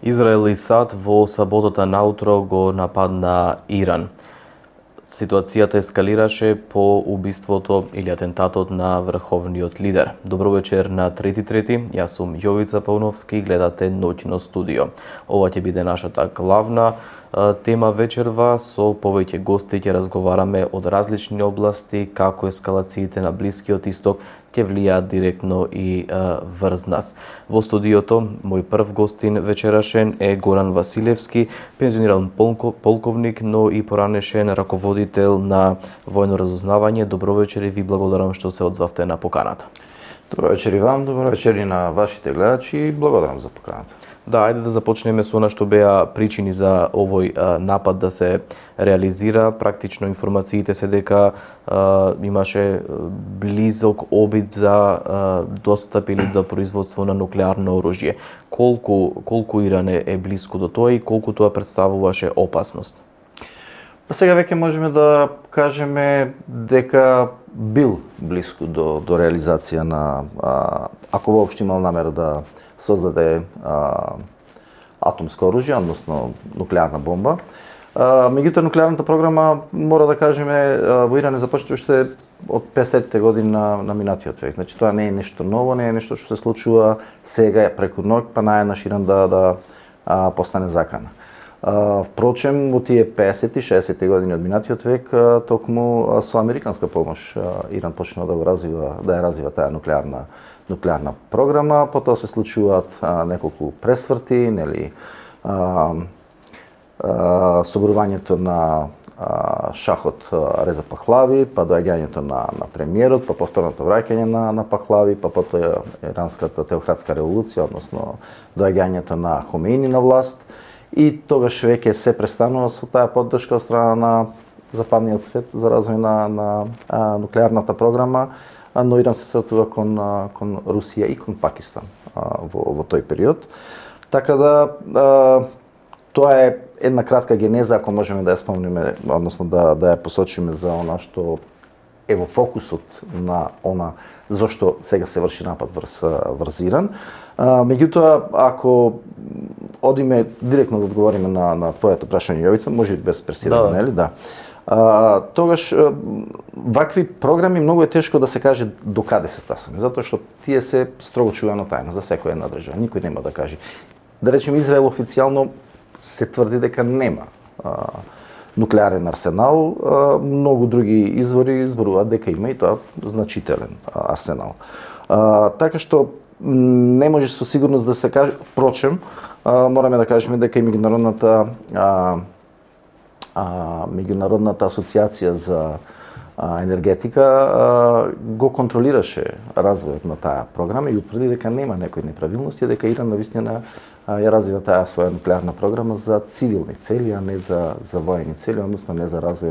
Израел и САД во саботата наутро го нападна Иран. Ситуацијата ескалираше по убиството или атентатот на врховниот лидер. Добро вечер на трети. Јас сум Јовица Пауновски и гледате Ноќно студио. Ова ќе биде нашата главна тема вечерва. Со повеќе гости ќе разговараме од различни области како ескалациите на Блискиот Исток ќе влијаат директно и врз нас. Во студиото, мој прв гостин вечерашен е Горан Василевски, пензиониран полковник, но и поранешен раководител на војно разузнавање. Добро вечер и ви благодарам што се одзвавте на поканата. Добро вечер и вам, добро вечер и на вашите гледачи и благодарам за поканата. Да, ајде да започнеме со она што беа причини за овој напад да се реализира. Практично информациите се дека имаше близок обид за достап или до производство на нуклеарно оружје. Колку Иран е близко до тоа и колку тоа представуваше опасност? Па сега веќе можеме да кажеме дека бил близко до реализација на, ако воопшто имал намера да создаде атомско оружје, односно нуклеарна бомба. Меѓутоа, нуклеарната програма, мора да кажеме, во Иран е започнато уште од 50-те години на минатиот век. Значи, тоа не е нешто ново, не е нешто што се случува сега преку ноќ, па наеднаш Иран да постане закана. Впрочем, во тие 50-60-те години од минатиот век, токму со американска помош Иран почнува да ја развива таа нуклеарна програма, потоа се случуваат неколку пресврти, нели, соборувањето на шахот Реза Пахлави, па доаѓањето на премиерот, па повторното враќање на Пахлави, па потоа иранската теократска револуција, односно доаѓањето на Хомеини на власт, и тогаш веќе се престанува со таа поддршка од страна на западниот свет за развој на нуклеарната програма, но Иран се свртува кон Русија и кон Пакистан во тој период. Така да тоа е една кратка генеза, ако можеме да ја спомниме, односно да ја посочиме за она што е во фокусот на она зошто сега се врши напад врз Иран. Меѓутоа, ако одиме директно да одговориме на твоето прашање, Јовица, може би без пресиране, нели? Да. Тогаш вакви програми многу е тешко да се каже до каде се стасани, затоа што тие се строго чувано тајна за секоја една држава. Никој нема да каже. Да речем, Израел официјално се тврди дека нема нуклеарен арсенал, многу други извори зборуваат дека има и тоа значителен арсенал. Така што не може со сигурност да се каже, впрочем, мораме да кажеме дека и Меѓународната асоциација за енергетика го контролираше развојот на таа програма и утврди дека нема некои неправилности, дека Иран навистина ја развива таа своја нуклеарна програма за цивилни цели, а не за воени цели, односно не за развој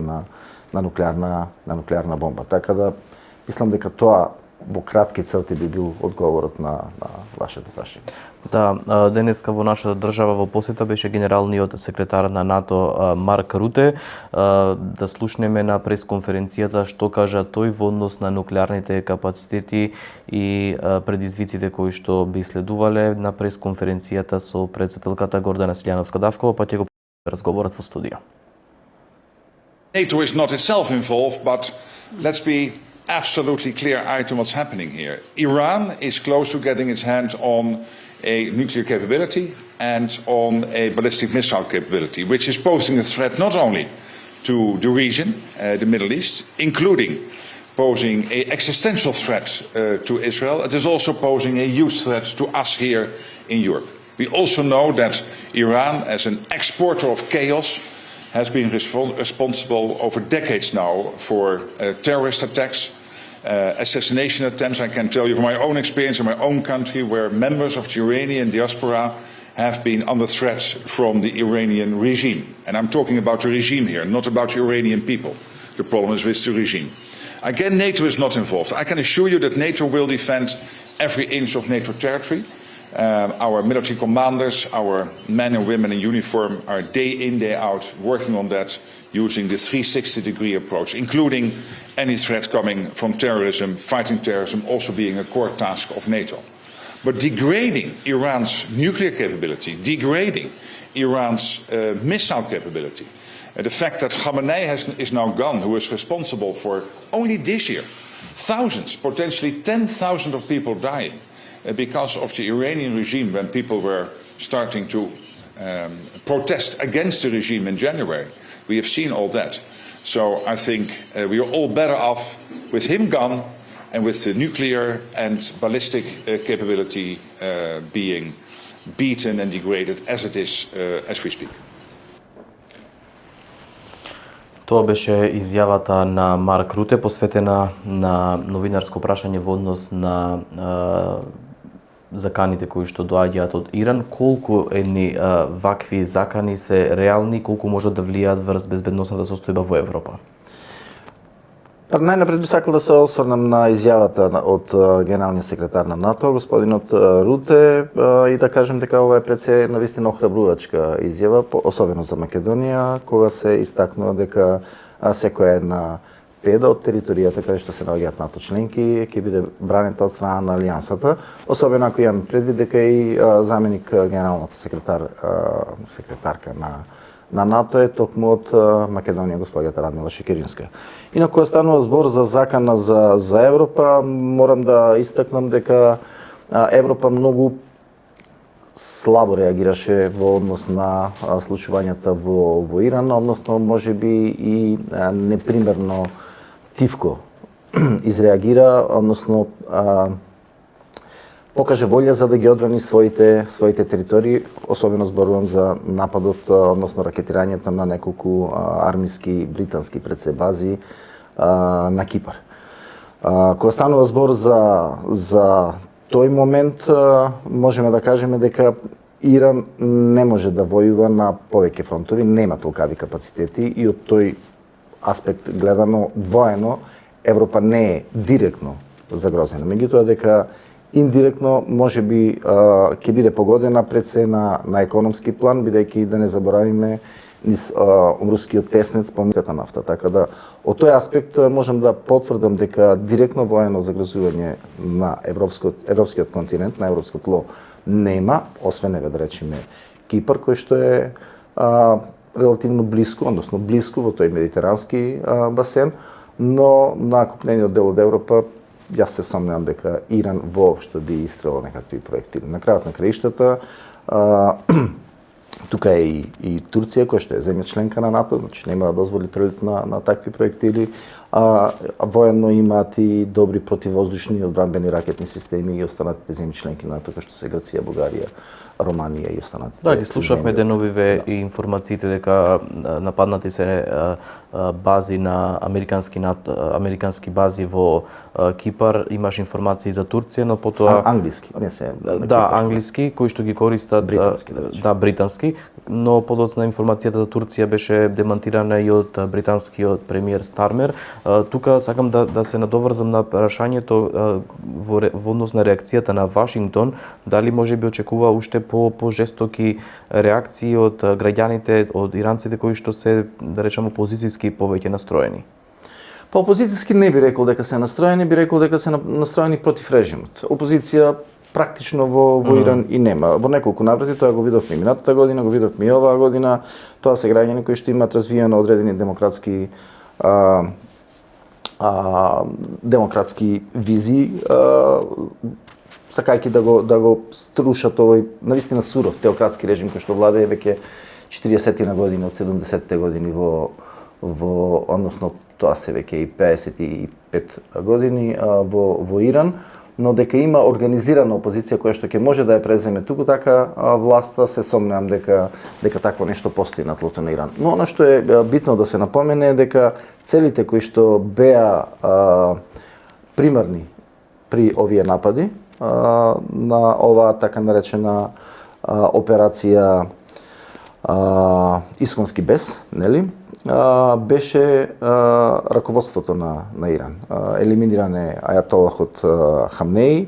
на нуклеарна бомба. Така да мислам дека тоа во кратки црти би бил одговорот на вашето прашање. Да, денеска во нашата држава во посета беше генералниот секретар на НАТО Марк Руте. Да слушнеме на пресконференцијата што кажа тој во однос на нуклеарните капацитети и предизвиците кои што би следувале на пресконференцијата со претседателката Гордана Силјановска-Давкова, па ќе го разговорат во студио. NATO is not itself involved, but let's be absolutely clear-eyed on what's happening here. Iran is close to getting its hand on a nuclear capability and on a ballistic missile capability, which is posing a threat not only to the region, the Middle East, including posing an existential threat to Israel, it is also posing a huge threat to us here in Europe. We also know that Iran, as an exporter of chaos, has been responsible over decades now for terrorist attacks, assassination attempts. I can tell you from my own experience in my own country, where members of the Iranian diaspora have been under threat from the Iranian regime. And I'm talking about the regime here, not about the Iranian people. The problem is with the regime. Again, NATO is not involved. I can assure you that NATO will defend every inch of NATO territory. Our military commanders, our men and women in uniform are day in, day out working on that using the 360-degree approach, including any threat coming from terrorism, fighting terrorism also being a core task of NATO. but degrading Iran's nuclear capability, degrading Iran's missile capability. The fact that Khamenei is now gone, who is responsible for only this year thousands, potentially 10,000 of people dying because of the Iranian regime when people were starting to protest against the regime in January. We have seen all that. So I think we are all better off with him gone and with the nuclear and ballistic capability being beaten and degraded as it is as we speak. Тоа беше изјавата на Марк Руте посветена на новинарско прашање во однос на заканите кои што доаѓаат од Иран. Колку едни вакви закани се реални, колку можат да влијаат врз безбедносната состојба во Европа? Најнапред би сакал да се осврнам на изјавата од генералниот секретар на НАТО, господинот Руте, и да кажем дека ова е пред се навистина охрабрувачка изјава, особено за Македонија, кога се истакнува дека секоја една педа од територијата каде што се наоѓаат НАТО членки ќе биде бранета од страна на алијансата, особено ако имаме предвид дека и заменик генералната секретарка на НАТО е токму од Македонија, господјата Радмила Шекеринска. Инаку кога станува збор за закана за Европа, морам да истакнам дека Европа многу слабо реагираше во однос на случувањата во Иран, односно можеби и непримерно тивко изреагира, односно покаже волја за да ги одбрани своите територии, особено зборувам за нападот, односно ракетирањето на неколку армиски британски пред се бази на Кипар. Кога станува збор за тој момент, можеме да кажеме дека Иран не може да војува на повеќе фронтови, нема толкави капацитети и од тој аспект гледано воено Европа не е директно загрозена. Меѓутоа дека индиректно можеби ќе биде погодена пред се на економски план, бидејќи да не заборавиме низ рускиот теснец помирата нафта. Така да од тој аспект можам да потврдам дека директно воено загрозување на европскиот континент, на европско тло нема, освен да речеме Кипар, кој што е релативно блиску, односно блиску во тој медитерански басен, но на купнениот дел од Европа јас се сомневам дека Иран воопшто би истрело некакви проектили. На крајот на краиштата, тука е и Турција, која што е земја членка на НАТО, значи нема да дозволи прелет на такви проектили. Воено имаат и добри противвоздушни и одбранбени ракетни системи и останатите земји членки на НАТО, кои што се Грција, Бугарија, Романија и останатите. Да, ги слушавме деновиве и информациите дека нападнати се бази на американски бази во Кипар. Имаш информации за Турција, но потоа англиски, не се да, англиски кои што ги користат британски, но подоцна информацијата за Турција беше демантирана и од британскиот премиер Стармер. Тука сакам да се надоврзам на прашањето во однос на реакцијата на Вашингтон, дали може би очекува уште по жестоки реакции од граѓаните, од иранците кои што се, да речеме, опозицијски повеќе настроени? Па опозицијски не би рекол дека се настроени, би рекол дека се настроени против режимот. Опозиција практично во Иран и нема. Во неколку наврати тоа го видовме и минатата година, го видовме и оваа година. Тоа се граѓани кои што имаат развиено одредени демократски визии, сакајќи да го струшат овој навистина суров теократски режим кој што владее веќе 40 години од 70-те години во односно тоа се веќе и 55 години во Иран, но дека има организирана опозиција која што ќе може да ја преземе туку така власта, се сомневам дека такво нешто постои на тлото на Иран. Но она што е битно да се напомене е дека целите кои што беа примерни при овие напади на оваа така наречена операција Исконски бес, нели? Беше раководството на Иран. Елиминиран е ајатолахот Хамнеи,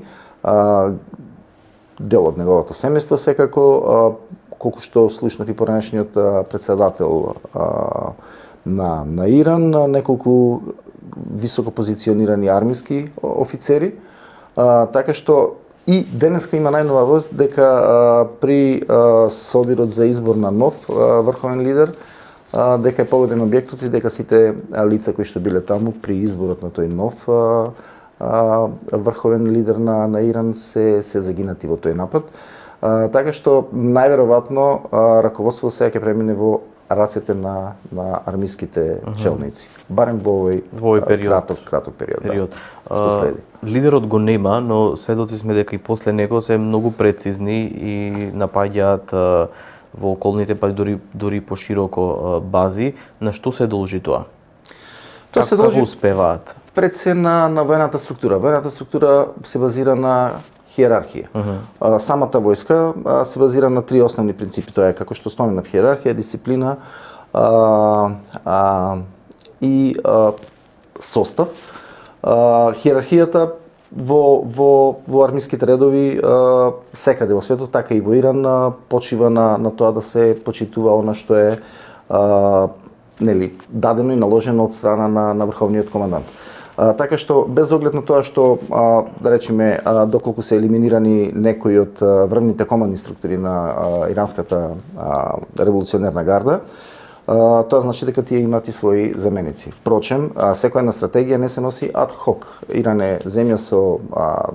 дел од неговото семејство секако, колку што слушнав и поранешниот председател на Иран, неколку високо позиционирани армиски офицери, така што И денеска има најнова вест дека при собирот за избор на нов врховен лидер, дека е погоден објектот и дека сите лица кои што биле таму при изборот на тој нов врховен лидер на Иран се загинати во тој напад. Така што најверојатно раководството сега ќе премине во рацете на армиските челници, барем во овој период. краток период. Што следи. Лидерот го нема, но сведоци сме дека и после него се многу прецизни и напаѓаат во околните, па дури пошироко бази. На што се должи тоа? Тоа се должи како успеваат? пред се на воената структура. Воената структура се базира на хиерархија. Самата војска се базира на три основни принципи. Тоа е, како што споменав, хиерархија, дисциплина и состав. Хиерархијата во армиските редови секаде во светот, така и во Иран, почива на тоа да се почитува она што е дадено и наложено од страна на врховниот командант. Така што, без оглед на тоа што, да речеме, доколку се елиминирани некои од врвните командни структури на иранската револуционерна гарда, тоа значи дека тие имаат и своји заменици. Впрочем, секоја една стратегија не се носи ад хок. Иран е земја со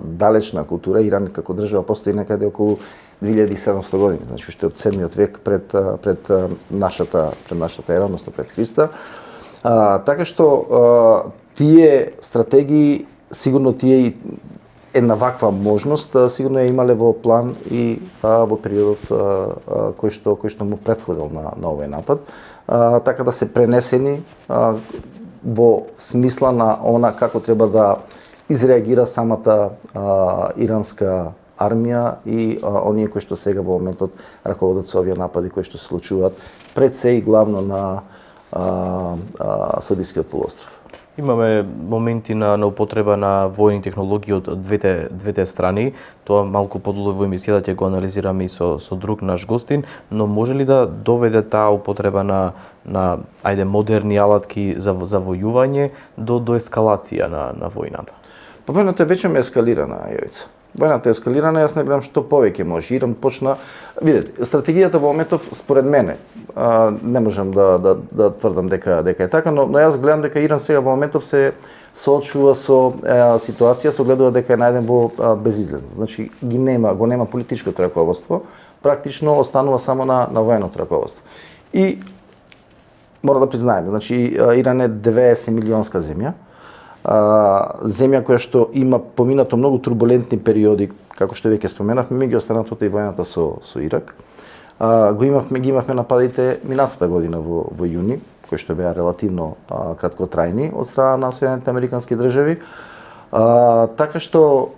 далечна култура. Иран како држава постои некаде околу 2700 години, значи уште од 7 век пред нашата ера, односно пред Христа. Така што тие стратегии, сигурно тие една ваква можност, сигурно ја имале во план и во периодот кој што му претходил на овој напад, така да се пренесени во смисла на она како треба да изреагира самата иранска армија и оние кои што сега во моментот раководат со овие напади кои што се случуваат пред се и главно на Саудискиот полуостров. Имаме моменти на употреба на војни технологии од двете страни. Тоа малку подолу во емисијата ќе го анализираме и со друг наш гостин, но може ли да доведе таа употреба на модерни алатки за војување до ескалација на војната? Па војната веќе ме ескалирана, Јовица. Војната е ескалирана, јас не гледам што повеќе може. Иран почна, видете, стратегијата во моментов според мене, не можам да тврдам дека е така, но јас гледам дека Иран сега во моментов се соочува со ситуација, се гледува дека е најден во безизлезност. Значи го нема политичкото раководство, практично останува само на военото раководство. И мора да признаеме, значи Иран е 90 милионска земја, земја која што има поминато многу турбулентни периоди, како што веќе споменавме, меѓу останатото и војната со Ирак. Ги имавме нападите минатата година во јуни, кои што беа релативно краткотрајни од страна на Соединетите американски држави. Така што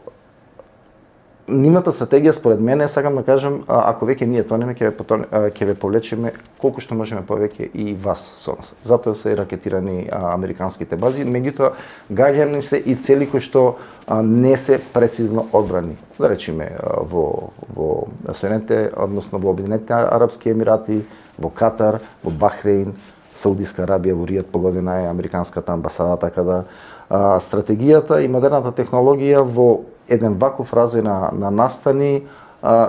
нивната стратегија според мене, сакам да кажам, ако веќе ние тонеме, ќе ве повлечеме колку што можеме повеќе и вас со нас. Затоа се ракетирани американските бази, меѓутоа гаѓани се и цели кои што не се прецизно одбрани. Да речеме во Соединетите, односно во Обединетите арапски емирати, во Катар, во Бахрейн, Саудиска Арабија, во Ријад погодена е американската амбасада, така да стратегијата и модерната технологија во еден ваков развој на настани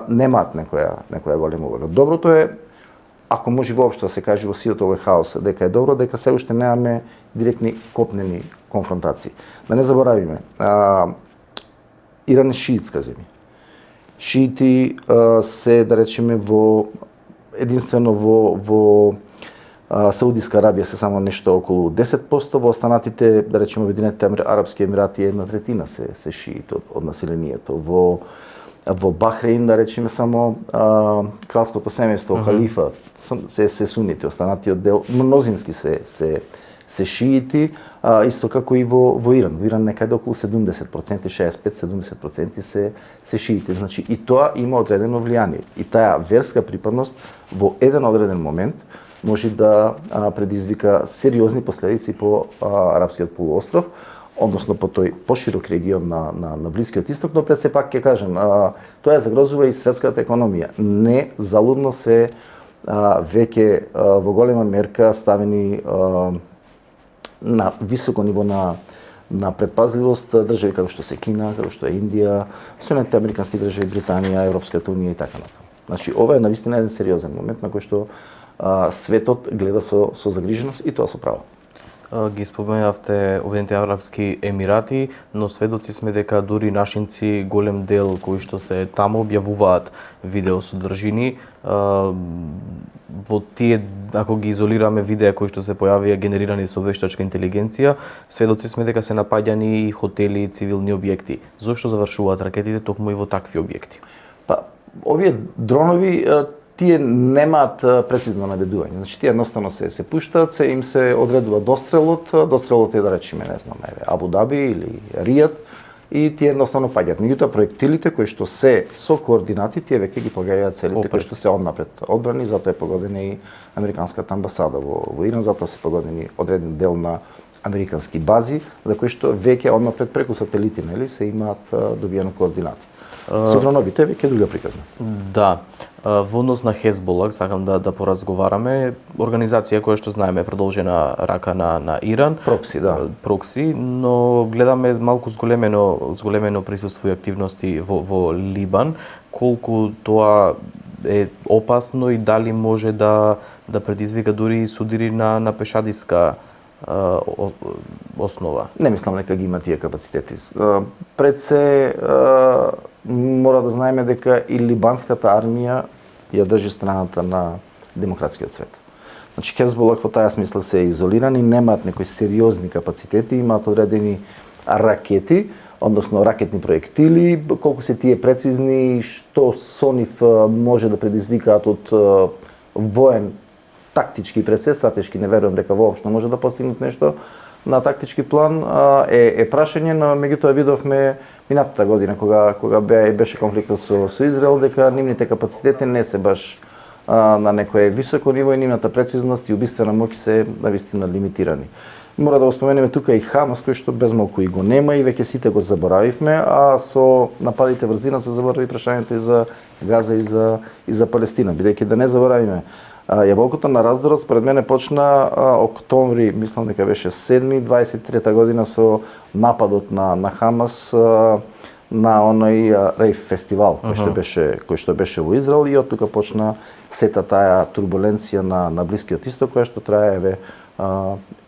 немаат некоја голема улога. Доброто е, ако може воопшто да се каже во сиот овој хаос, дека е добро, дека се уште немаме директни копнени конфронтации. Да не заборавиме, Иран е шиитска земја. Шиити се, да речеме, единствено во Саудиска Арабија се само нешто околу 10%, во останатите, да речеме, Обединетите арапски емирати 1/3 се шиити од населението. Во Бахрейн, да речеме, само кралското семејство, халифа, се сунити, останатиот дел мнозински се шиити, исто како и во Иран. Во Иран некаде околу 70%, 65-70% се шиити. Значи и тоа има одредено влијание. И таа верска припадност во еден одреден момент може да предизвика сериозни последици по арапскиот полуостров, односно по тој поширок регион на Блискиот исток, но пред се пак ќе кажем, тоа ја загрозува и светската економија. Не залудно се веќе во голема мерка ставени на високо ниво на на предпазливост држави како што се Кина, како што е Индија, Соединетите американски држави, Британија, Европската унија и така натаму. Значи, ова е навистина еден сериозен момент на кој што светот гледа со загриженост и тоа со право. Ги споменавте Обединетите арапски емирати, но сведоци сме дека дури нашинци голем дел кои што се таму објавуваат видео содржини. Во тие, ако ги изолираме видеа кои што се појавија генерирани со вештачка интелигенција, сведоци сме дека се напаѓани и хотели и цивилни објекти. Зошто завршуваат ракетите токму и во такви објекти? Па, овие дронови тие немаат прецизно наведување. Значи тие едноставно се пуштаат, им се одредува дострелот е да речеме, не знам, Абу Даби или Ријад и тие едноставно паѓаат. Меѓутоа проектилите кои што се со координати, тие веќе ги погаѓаат целите кои што се однапред одбрани, затоа е погодена и американската амбасада во Иран, затоа се погодени одреден дел на американски бази, за кои што веќе однапред преку сателити, нели, се имаат добиено координати. Со дроновите веќе друга приказна. Да. Во однос на Хезболак, сакам да поразговараме, организација која што знаеме е продолжена рака на Иран. Прокси, да. Прокси, но гледаме малку зголемено присуство и активности во Либан. Колку тоа е опасно и дали може да предизвика дури судири на пешадиска основа? Не мислам дека ги има тие капацитети. Пред се мора да знаеме дека и либанската армија ја држи страната на демократскиот свет. Значи Хезболак во таа смисла се изолирани, немаат некои сериозни капацитети, имаат одредени ракети, односно ракетни проектили, колку се тие прецизни, што со нив може да предизвикаат од воен тактички пред се, стратешки не верувам дека воопшто може да постигнат нешто на тактички план, е прашање, но меѓутоа видовме минатата година кога беше конфликтот со Израел дека нивните капацитети не се баш на некое високо ниво и нивната прецизност и убиствена моќ се навистина лимитирани. Мора да го споменеме тука и Хамас, кој што безмалку и го нема и веќе сите го заборавивме, а со нападите врз Иран се заборави прашањето и за Газа и за Палестина, бидејќи да не заборавиме. Јаболкото на раздорот според мене почна октомври, мислам дека беше 7-23 година со нападот на Хамас на оној рейв фестивал кој што беше во Израел и од тука почна сета таа турбуленција на Блискиот Исток која што трае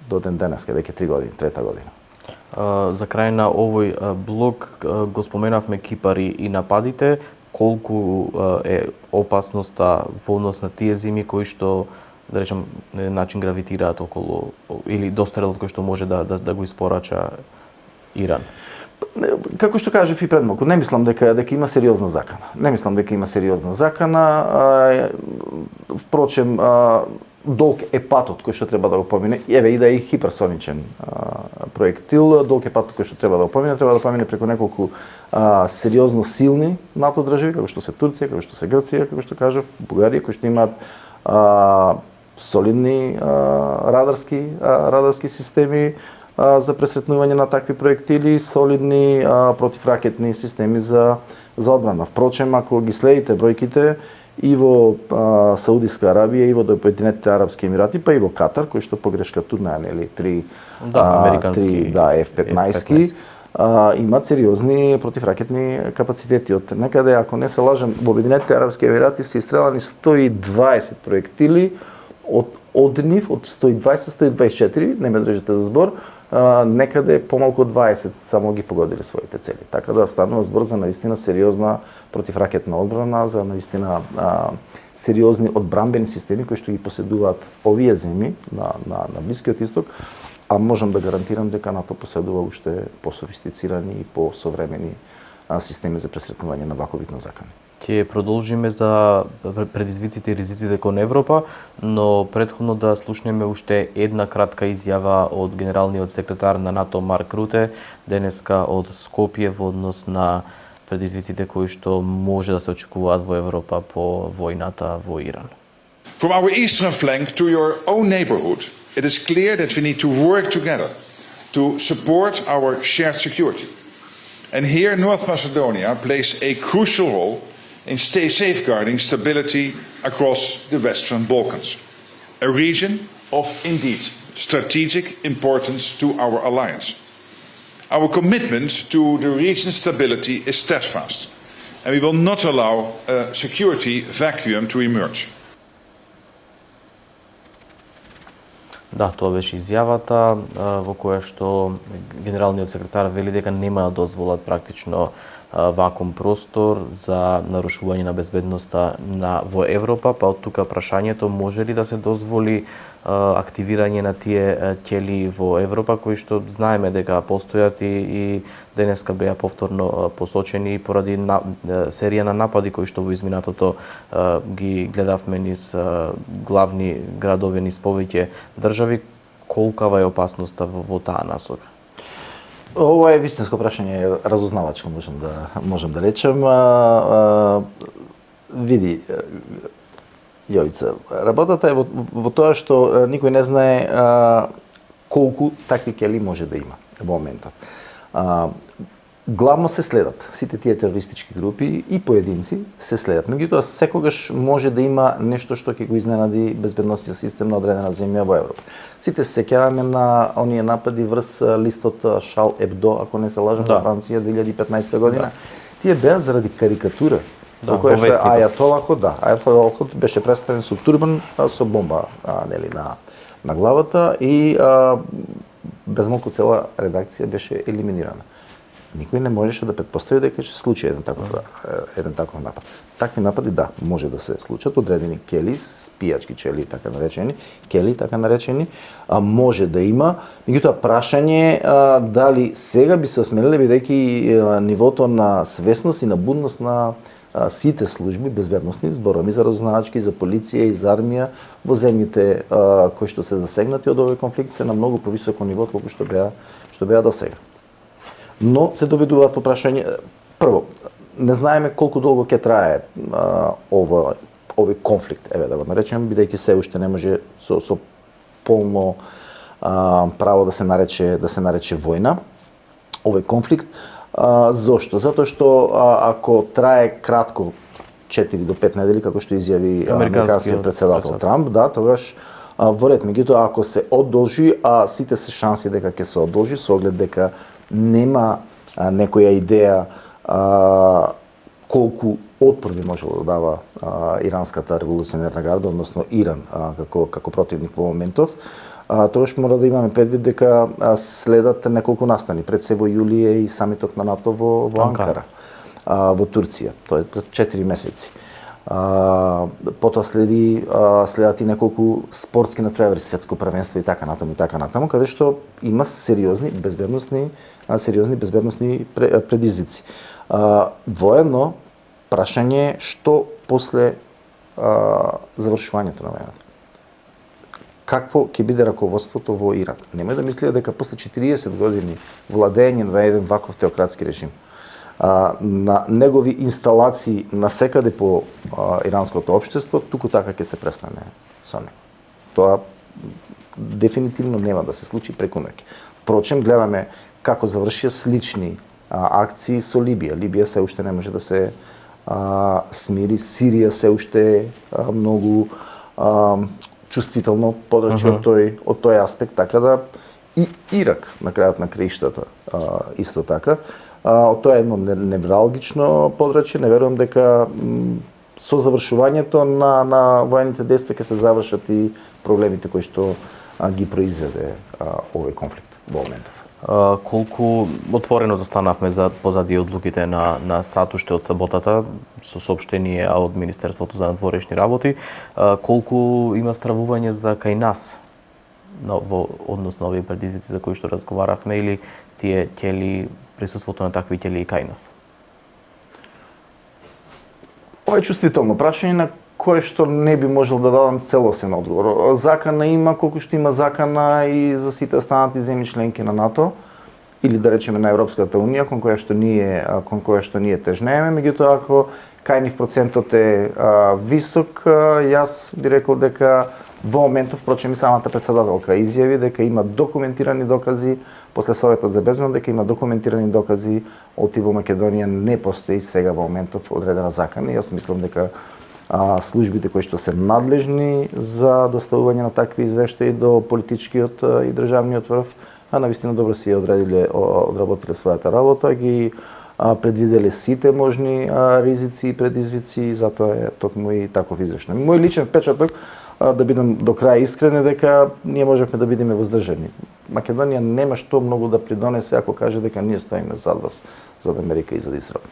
до ден денеска, веќе 3 години, трета година. За крај на овој блок го споменавме Кипари и нападите. Колку е опасноста во однос на тие зими кои што, да речем, на еден начин гравитираат околу или дострелот кој што може да го испорача Иран? Како што кажав и пред малку, не мислам дека има сериозна закана. Впрочем, долг е патот кој што треба да го помине. Еве и да е хиперсоничен проектил, долг е патот кој што треба да го помине преку неколку сериозно силни НАТО држави, како што се Турција, како што се Грција, како што кажав, Бугарија, кои што имаат солидни радарски системи за пресретнување на такви проектили, солидни противракетни системи за одбрана. Впрочем, ако ги следите бројките, и во Саудиска Арабија, и во Обединетите арапски емирати, па и во Катар, кој што погрешка турнеја, нели, американски F-15, имаат сериозни противракетни капацитети. Од некаде, ако не се лажам, во Обединетите арапски емирати се истрелани 120 проектили, од нив, од 120-124, не ме држите за збор, некаде помалку од 20 само ги погодили своите цели. Така да станува збор за навистина сериозна противракетна одбрана, за навистина сериозни одбранбени системи кои што ги поседуваат овие земји на Блискиот Исток, а можам да гарантирам дека НАТО поседува уште пософистицирани и посовремени системи за пресретнување на ваков вид на закани. Ќе продолжиме за предизвиците и ризиците кон Европа, но претходно да слушнеме уште една кратка изјава од генералниот секретар на НАТО Марк Руте денеска од Скопје во однос на предизвиците кои што може да се очекуваат во Европа по војната во Иран. From our eastern flank to your own neighborhood, it is clear that we need to work together to support our shared security. And here North Macedonia plays a crucial role in safeguarding stability across the Western Balkans, a region of indeed strategic importance to our alliance. Our commitment to the region's stability is steadfast, and we will not allow a security vacuum to emerge. Да, тоа беше изјавата во која што генералниот секретар вели дека нема да дозволат практично вакуум простор за нарушување на безбедноста во Европа, па од тука прашањето може ли да се дозволи активирање на тие ќели во Европа кои што знаеме дека постојат и денеска беа повторно посочени поради серија на напади кои што во изминатото ги гледавме низ главни градови, низ повеќе држави. Колкава е опасноста во таа насока? Ова е вистинско прашање, разузнавачко можам да речем. Види, Јовица, работата е во тоа што никој не знае колку такви ќели може да има во моментов. Главно се следат сите тие терористички групи и поединци се следат. Меѓутоа секогаш може да има нешто што ќе го изненади безбедносниот систем на одредена земја во Европа. Сите се сеќаваме на оние напади врз листот Шал Ебдо, ако не се лажам, во Франција 2015 година. Тие беа заради карикатура. Во која што Ајатолахот беше представен со турбан со бомба на главата и без малку цела редакција беше елиминирана. Никој не можеше да претпостави дека ќе се случи еден таков напад. Такви напади, да, може да се случат, одредени ќели, спијачки ќели, така наречени, може да има. Меѓутоа, прашање дали сега би се осмелиле, бидејќи нивото на свесност и на будност на сите служби безбедносни, зборам и за разузнавачки, за полиција и за армија во земјите кои што се засегнати од овој конфликт се на многу повисоко ниво колку што беа до сега. Но се доведуваат во прашање, прво, не знаеме колку долго ќе трае овој конфликт, да го наречем, бидејќи се уште не може со полно право да се нарече војна овој конфликт. Зошто? Затоа што ако трае кратко 4 до 5 недели, како што изјави американскиот председател Трамп, да, тогаш во ред. Меѓутоа, ако се одолжи, а сите се шанси дека ќе се одолжи, со оглед дека нема некоја идеја колку отпор би можело да дава иранската револуционерна гарда, односно Иран како противник во моментов, тогаш мора да имаме предвид дека следат неколку настани. Пред се во јули е и самитот на НАТО во Анкара, во Турција. Тоа е 4 месеци. Потоа следат и неколку спортски надпревари, светско првенство и така натаму, каде што има сериозни безбедносни предизвици. Воено прашање што после завршувањето на војната. Какво ќе биде раководството во Иран? Немој да мислите дека после 40 години владење на еден ваков теократски режим, на негови инсталации насекаде по иранското општество, туку така ќе се престане со него. Тоа дефинитивно нема да се случи преку ноќ. Впрочем, гледаме како завршија слични акции со Либија. Либија се уште не може да се смири, Сирија се уште многу чувствително подрачје од тој аспект, така да и Ирак на крајот на краиштата исто така. Тоа е едно невралгично подрачје, не верувам дека со завршувањето на воените дејства ќе се завршат и проблемите кои што ги произведе овој конфликт во моментов. Колку отворено застанавме позади одлуките на САД уште од саботата со соопштение од Министерството за надворешни работи, колку има стравување за кај нас во однос на овие предизвици за кои што разговаравме, или тие ќели, присуството на такви ќели и кај нас? Ова е чувствително прашање на кое што не би можел да дадам целосен одговор. Закана има колку што има закана и за сите останати земји членки на НАТО, или да речеме на Европската унија, кон која што ние тежнееме, меѓутоа ако кај нив процентот е висок, јас би рекол дека во моментов, впрочем и самата председателка изјави дека има документирани докази после Советот за безбедност, дека има документирани докази од и во Македонија не постои сега во моментов одредена закана. Јас мислам дека службите кои што се надлежни за доставување на такви извештаи до политичкиот и државниот врв, навистина добро си одработиле својата работа, ги предвиделе сите можни ризици и предизвици и затоа е токму и таков извештај. Мој личен впечаток, да бидам до крај искрен, е дека ние можевме да бидеме воздржани. Македонија нема што многу да придонесе ако каже дека ние стоиме зад вас, зад Америка и зад Израел.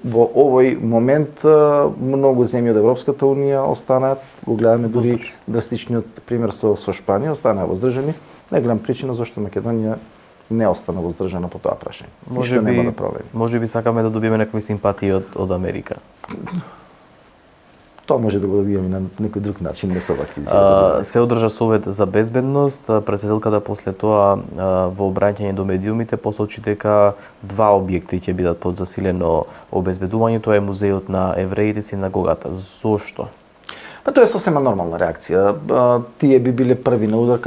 Во овој момент многу земји од Европската унија останаат, го гледаме дури драстичниот пример со Шпанија, останаа воздржани. Најголема причина зашто Македонија не остана воздржана по тоа прашање. Може би сакаме да добиеме некои симпатии од Америка. Тоа може да го добиеме на некој друг начин, не со вакви изјави. Се одржа совет за безбедност, претседателката после тоа во обраќање до медиумите посочи дека 2 објекти ќе бидат под засилено обезбедување, тоа е музејот на евреите и синагогата. Зошто? Тоа е сосема нормална реакција. Тие би биле први на удар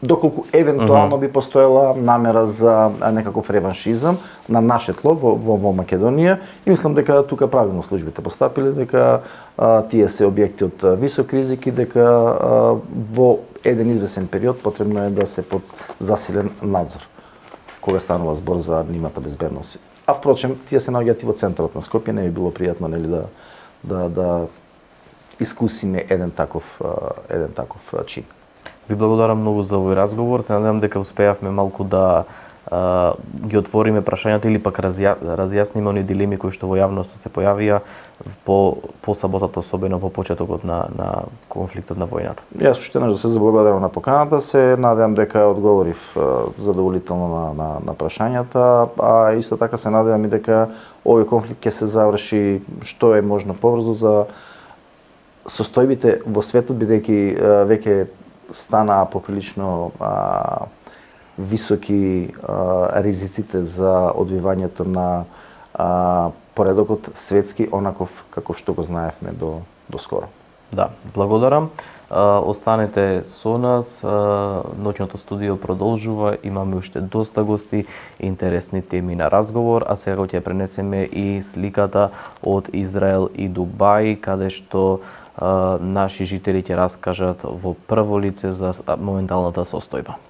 доколку евентуално би постоела намера за некаков реваншизам на наше тло во Македонија, и мислам дека тука правилно службите постапиле, дека тие се објекти од висок ризик и дека во еден извесен период потребно е да се под засилен надзор кога станува збор за нивната безбедност. А впрочем, тие се наоѓаат и во центарот на Скопје, не би било пријатно да искусиме еден таков чин. Ви благодарам многу за овој разговор. Се надевам дека успеавме малку да ги отвориме прашањата или пак разјасниме оние дилеми кои што во јавноста се појавија по саботата, особено по почетокот на конфликтот на војната. Јас уште еднаш да се заблагодарам на поканата, се надевам дека одговорив задоволително на прашањата, а исто така се надевам и дека овој конфликт ќе се заврши што е можно побрзо за состојбите во светот, бидејќи веќе станаа поприлично високи ризиците за одвивањето на поредокот светски онаков како што го знаевме до скоро. Да, благодарам. Останете со нас. Ноќното студио продолжува. Имаме уште доста гости, интересни теми на разговор, а сега ќе пренесеме и сликата од Израел и Дубај, каде што наши жители ќе раскажат во прво лице за моменталната состојба.